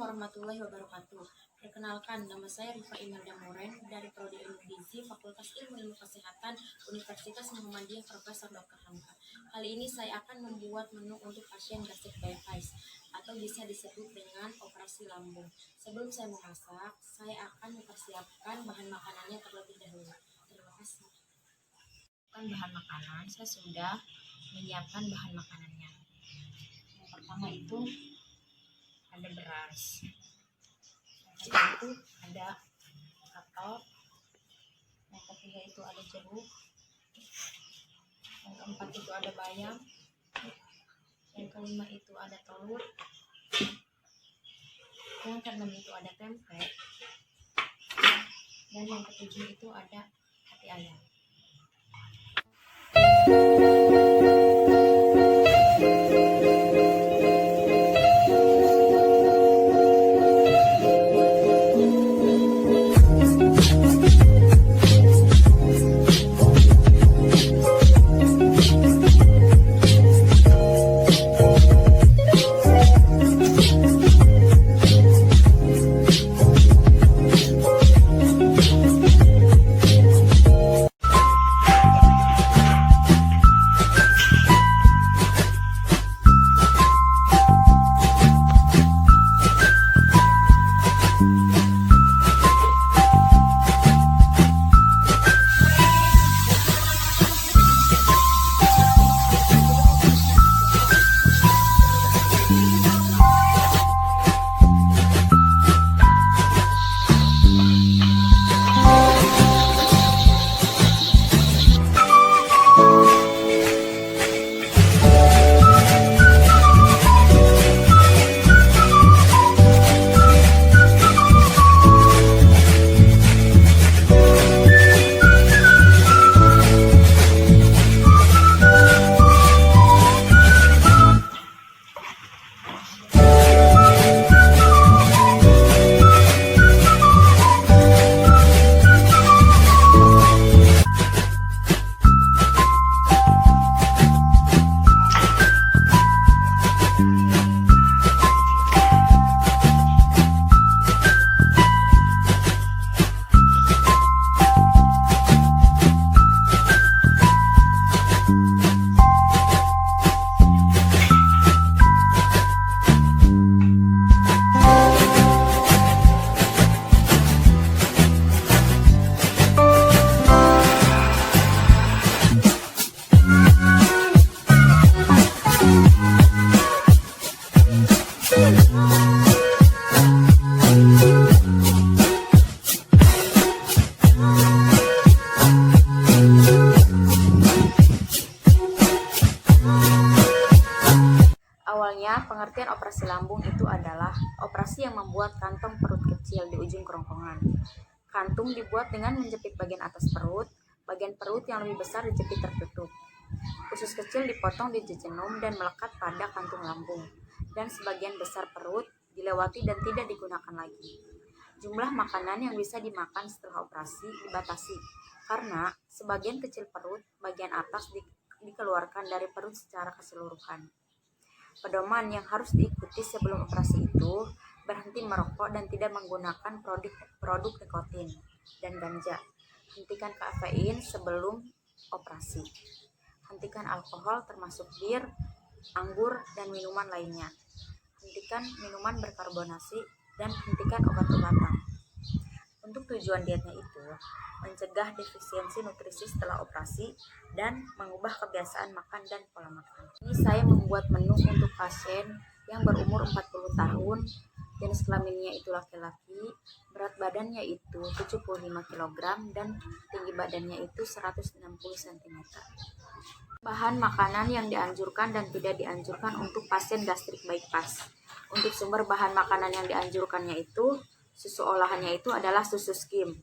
warahmatullahi wabarakatuh. Perkenalkan, nama saya Rifa Imelda Moren dari Prodi Ilmu Gizi Fakultas Ilmu Kesehatan Universitas Muhammadiyah Profesor Dr. Hamka. Kali ini saya akan membuat menu untuk pasien gastric bypass atau bisa disebut dengan operasi lambung. Sebelum saya memasak, saya akan mempersiapkan bahan makanannya terlebih dahulu. Terima kasih. Bahan makanan, saya sudah menyiapkan bahan makanannya. Yang pertama itu ada beras, yang kedua itu ada kapal, yang ketiga itu ada jeruk, yang keempat itu ada bayam, yang kelima itu ada telur, yang keenam itu ada tempe, dan yang ketujuh itu ada hati ayam. Awalnya, pengertian operasi lambung itu adalah operasi yang membuat kantong perut kecil di ujung kerongkongan. Kantung dibuat dengan menjepit bagian atas perut, bagian perut yang lebih besar dijepit tertutup. Usus kecil dipotong di jejunum dan melekat pada kantung lambung, dan sebagian besar perut dilewati dan tidak digunakan lagi. Jumlah makanan yang bisa dimakan setelah operasi dibatasi, karena sebagian kecil perut bagian atas dikeluarkan dari perut secara keseluruhan. Pedoman yang harus diikuti sebelum operasi itu berhenti merokok dan tidak menggunakan produk nikotin dan ganja. Hentikan kafein sebelum operasi. Hentikan alkohol termasuk bir, anggur, dan minuman lainnya. Hentikan minuman berkarbonasi dan hentikan obat-obatan. Untuk tujuan dietnya itu mencegah defisiensi nutrisi setelah operasi dan mengubah kebiasaan makan dan pola makan. Ini saya membuat menu untuk pasien yang berumur 40 tahun, jenis kelaminnya itu laki-laki, berat badannya itu 75 kg dan tinggi badannya itu 160 cm. Bahan makanan yang dianjurkan dan tidak dianjurkan untuk pasien gastric bypass. Untuk sumber bahan makanan yang dianjurkannya itu susu olahannya itu adalah susu skim.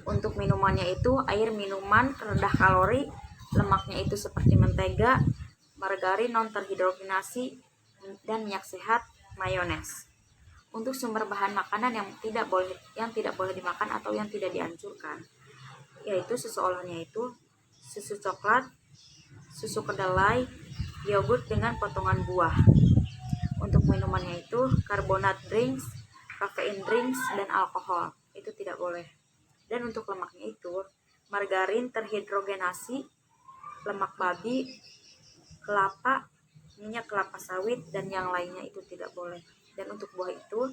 Untuk minumannya itu air minuman rendah kalori, lemaknya itu seperti mentega, margarin non terhidrogenasi, dan minyak sehat, mayones. Untuk sumber bahan makanan yang tidak boleh dimakan atau yang tidak dianjurkan, yaitu susu olahannya itu susu coklat, susu kedelai, yogurt dengan potongan buah. Untuk minumannya itu karbonat drinks, kafein drinks, dan alkohol. Itu tidak boleh. Dan untuk lemaknya itu, margarin terhidrogenasi, lemak babi, kelapa, minyak kelapa sawit, dan yang lainnya itu tidak boleh. Dan untuk buah itu,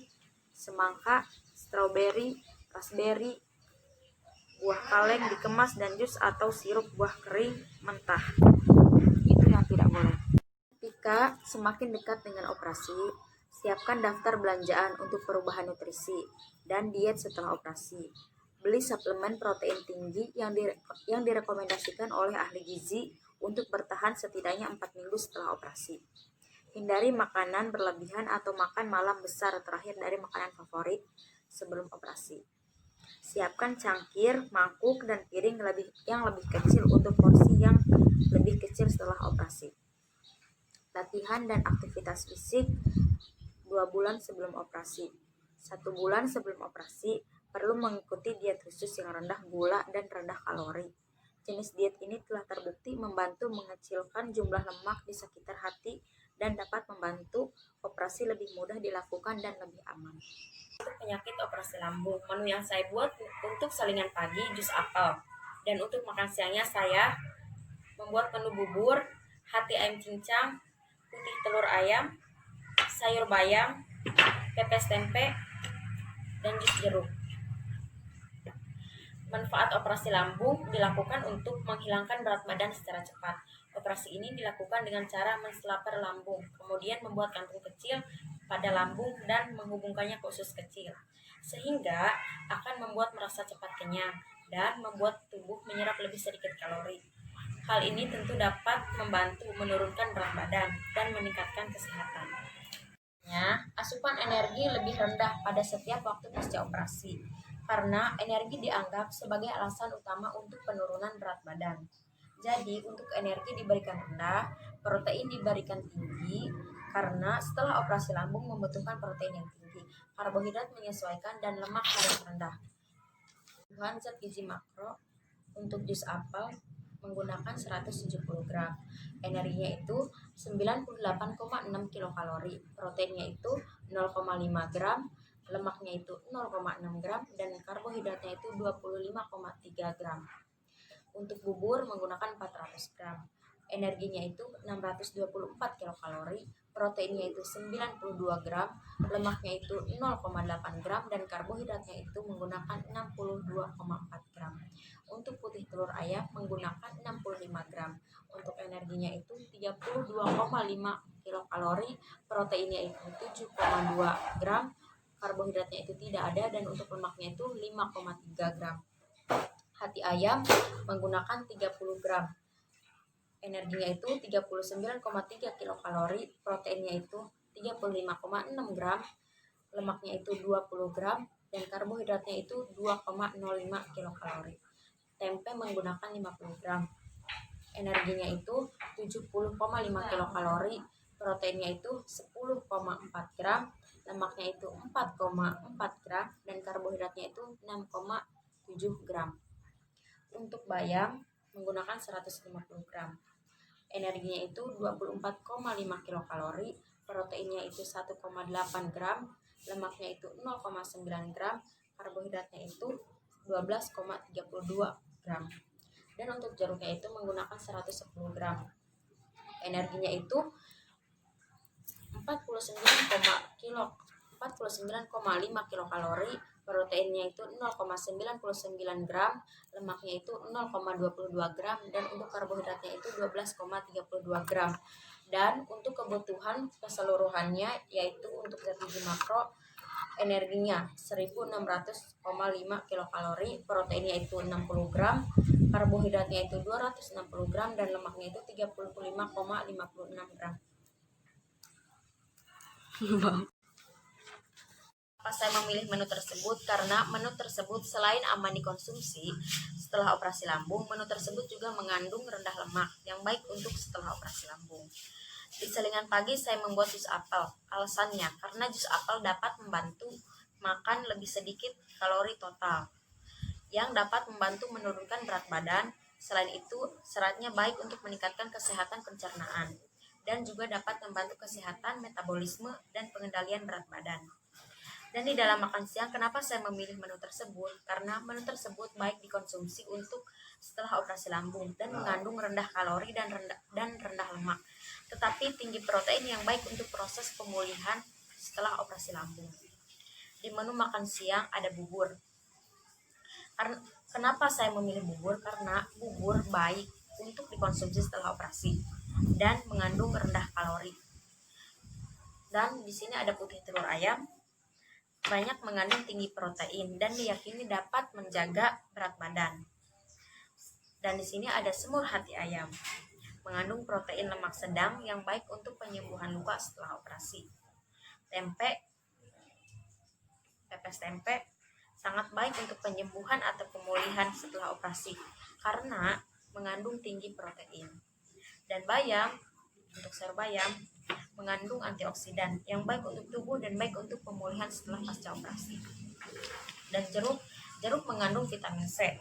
semangka, stroberi, raspberry, buah kaleng dikemas, dan jus atau sirup buah kering mentah. Itu yang tidak boleh. Ketika semakin dekat dengan operasi, siapkan daftar belanjaan untuk perubahan nutrisi dan diet setelah operasi. Beli suplemen protein tinggi yang direkomendasikan oleh ahli gizi untuk bertahan setidaknya 4 minggu setelah operasi. Hindari makanan berlebihan atau makan malam besar terakhir dari makanan favorit sebelum operasi. Siapkan cangkir, mangkuk, dan piring yang lebih kecil untuk porsi yang lebih kecil setelah operasi. Latihan dan aktivitas fisik 2 bulan sebelum operasi. 1 bulan sebelum operasi perlu mengikuti diet khusus yang rendah gula dan rendah kalori. Jenis diet ini telah terbukti membantu mengecilkan jumlah lemak di sekitar hati dan dapat membantu operasi lebih mudah dilakukan dan lebih aman. Untuk penyakit operasi lambung, menu yang saya buat untuk salingan pagi jus apel, dan untuk makan siangnya saya membuat menu bubur, hati ayam cincang, putih telur ayam, sayur bayam, pepes tempe, dan jus jeruk. Manfaat operasi lambung dilakukan untuk menghilangkan berat badan secara cepat. Operasi ini dilakukan dengan cara menstapler lambung, kemudian membuat kantung kecil pada lambung dan menghubungkannya ke usus kecil, sehingga akan membuat merasa cepat kenyang dan membuat tubuh menyerap lebih sedikit kalori. Hal ini tentu dapat membantu menurunkan berat badan dan meningkatkan kesehatan. Asupan energi lebih rendah pada setiap waktu pasca operasi, karena energi dianggap sebagai alasan utama untuk penurunan berat badan. Jadi, untuk energi diberikan rendah, protein diberikan tinggi, karena setelah operasi lambung membutuhkan protein yang tinggi, karbohidrat menyesuaikan, dan lemak harus rendah. Kebutuhan zat gizi makro untuk jus apel menggunakan 170 gram. Energinya itu 98,6 kilokalori, proteinnya itu 0,5 gram, lemaknya itu 0,6 gram, dan karbohidratnya itu 25,3 gram. Untuk bubur menggunakan 400 gram. Energinya itu 624 kilokalori, proteinnya itu 92 gram, lemaknya itu 0,8 gram, dan karbohidratnya itu menggunakan 62,4 gram. Untuk putih telur ayam menggunakan 65 gram. Untuk energinya itu 32,5 kilokalori, proteinnya itu 7,2 gram, karbohidratnya itu tidak ada, dan untuk lemaknya itu 5,3 gram. Hati ayam menggunakan 30 gram. Energinya itu 39,3 kilokalori, proteinnya itu 35,6 gram, lemaknya itu 20 gram, dan karbohidratnya itu 2,05 kilokalori. Tempe menggunakan 50 gram. Energinya itu 70,5 kilokalori, proteinnya itu 10,4 gram, lemaknya itu 4,4 gram, dan karbohidratnya itu 6,7 gram. Untuk bayam menggunakan 150 gram. Energinya itu 24,5 kilokalori, proteinnya itu 1,8 gram, lemaknya itu 0,9 gram, karbohidratnya itu 12,32 gram. Dan untuk jeruknya itu menggunakan 110 gram. Energinya itu 49,5 kilokalori, proteinnya itu 0,99 gram, lemaknya itu 0,22 gram, dan untuk karbohidratnya itu 12,32 gram. Dan untuk kebutuhan keseluruhannya yaitu untuk zat gizi makro, energinya 1600,5 kilokalori, proteinnya itu 60 gram, karbohidratnya itu 260 gram, dan lemaknya itu 35,56 gram. Saya memilih menu tersebut karena menu tersebut selain aman dikonsumsi setelah operasi lambung, menu tersebut juga mengandung rendah lemak yang baik untuk setelah operasi lambung. Di salingan pagi saya membuat jus apel. Alasannya karena jus apel dapat membantu makan lebih sedikit kalori total, yang dapat membantu menurunkan berat badan. Selain itu, seratnya baik untuk meningkatkan kesehatan pencernaan dan juga dapat membantu kesehatan metabolisme dan pengendalian berat badan. Dan di dalam makan siang, kenapa saya memilih menu tersebut? Karena menu tersebut baik dikonsumsi untuk setelah operasi lambung dan mengandung rendah kalori dan rendah lemak, tetapi tinggi protein yang baik untuk proses pemulihan setelah operasi lambung. Di menu makan siang ada bubur. Kenapa saya memilih bubur? Karena bubur baik untuk dikonsumsi setelah operasi dan mengandung rendah kalori. Dan di sini ada putih telur ayam, banyak mengandung tinggi protein dan diyakini dapat menjaga berat badan. Dan di sini ada semur hati ayam, mengandung protein lemak sedang yang baik untuk penyembuhan luka setelah operasi. Pepes tempe sangat baik untuk penyembuhan atau pemulihan setelah operasi karena mengandung tinggi protein. Dan bayam, untuk sayur bayam, mengandung antioksidan yang baik untuk tubuh dan baik untuk pemulihan setelah pasca operasi. Dan jeruk mengandung vitamin C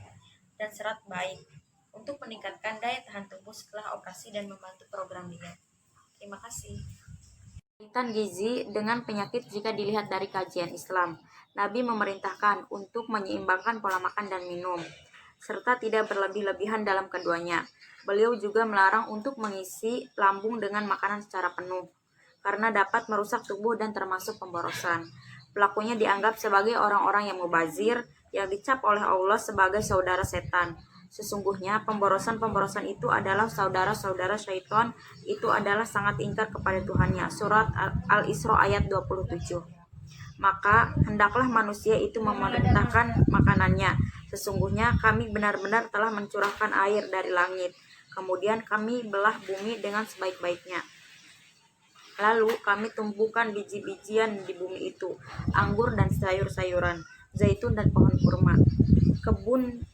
dan serat baik untuk meningkatkan daya tahan tubuh setelah operasi dan membantu program diet. Terima kasih. Kaitan gizi dengan penyakit jika dilihat dari kajian Islam, Nabi memerintahkan untuk menyeimbangkan pola makan dan minum, serta tidak berlebih-lebihan dalam keduanya. Beliau juga melarang untuk mengisi lambung dengan makanan secara penuh, karena dapat merusak tubuh dan termasuk pemborosan. Pelakunya dianggap sebagai orang-orang yang mubazir, yang dicap oleh Allah sebagai saudara setan. Sesungguhnya pemborosan itu adalah saudara-saudara syaitan, itu adalah sangat ingkar kepada Tuhannya. Surat Al-Isra ayat 27. Maka hendaklah manusia itu memerintahkan makanannya. Sesungguhnya kami benar-benar telah mencurahkan air dari langit, kemudian kami belah bumi dengan sebaik-baiknya. Lalu kami tumbuhkan biji-bijian di bumi itu, anggur dan sayur-sayuran, zaitun dan pohon kurma,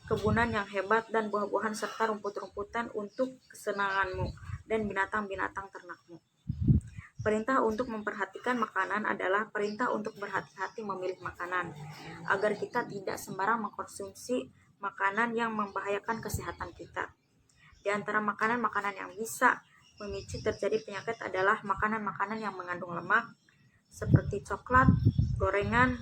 kebunan yang hebat dan buah-buahan serta rumput-rumputan untuk kesenanganmu dan binatang-binatang ternakmu. Perintah untuk memperhatikan makanan adalah perintah untuk berhati-hati memilih makanan, agar kita tidak sembarang mengkonsumsi makanan yang membahayakan kesehatan kita. Di antara makanan-makanan yang bisa memicu terjadi penyakit adalah makanan-makanan yang mengandung lemak, seperti coklat, gorengan,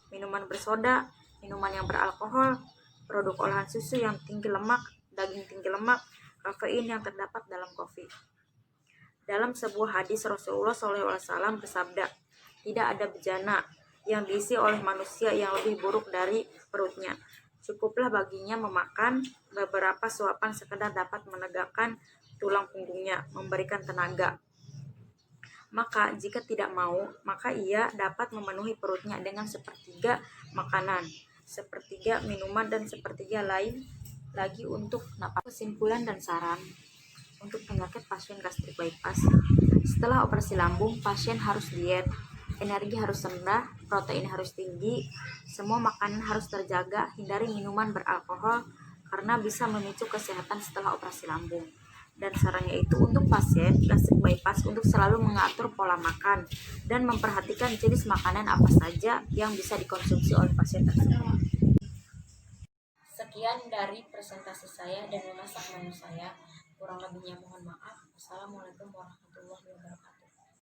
minuman bersoda, minuman yang beralkohol, produk olahan susu yang tinggi lemak, daging tinggi lemak, kafein yang terdapat dalam kopi. Dalam sebuah hadis, Rasulullah SAW bersabda, tidak ada bejana yang diisi oleh manusia yang lebih buruk dari perutnya. Cukuplah baginya memakan beberapa suapan sekedar dapat menegakkan tulang punggungnya, memberikan tenaga. Maka jika tidak mau, maka ia dapat memenuhi perutnya dengan sepertiga makanan, sepertiga minuman, dan sepertiga lain lagi untuk napas. Kesimpulan dan saran untuk penyakit pasien gastrik bypass. Setelah operasi lambung, pasien harus diet, energi harus rendah, protein harus tinggi, semua makanan harus terjaga, hindari minuman beralkohol karena bisa memicu kesehatan setelah operasi lambung. Dan sarannya itu untuk pasien gastrik bypass untuk selalu mengatur pola makan dan memperhatikan jenis makanan apa saja yang bisa dikonsumsi oleh pasien tersebut. Sekian dari presentasi saya dan memasak menu saya. Kurang lebihnya mohon maaf. Assalamualaikum warahmatullahi wabarakatuh.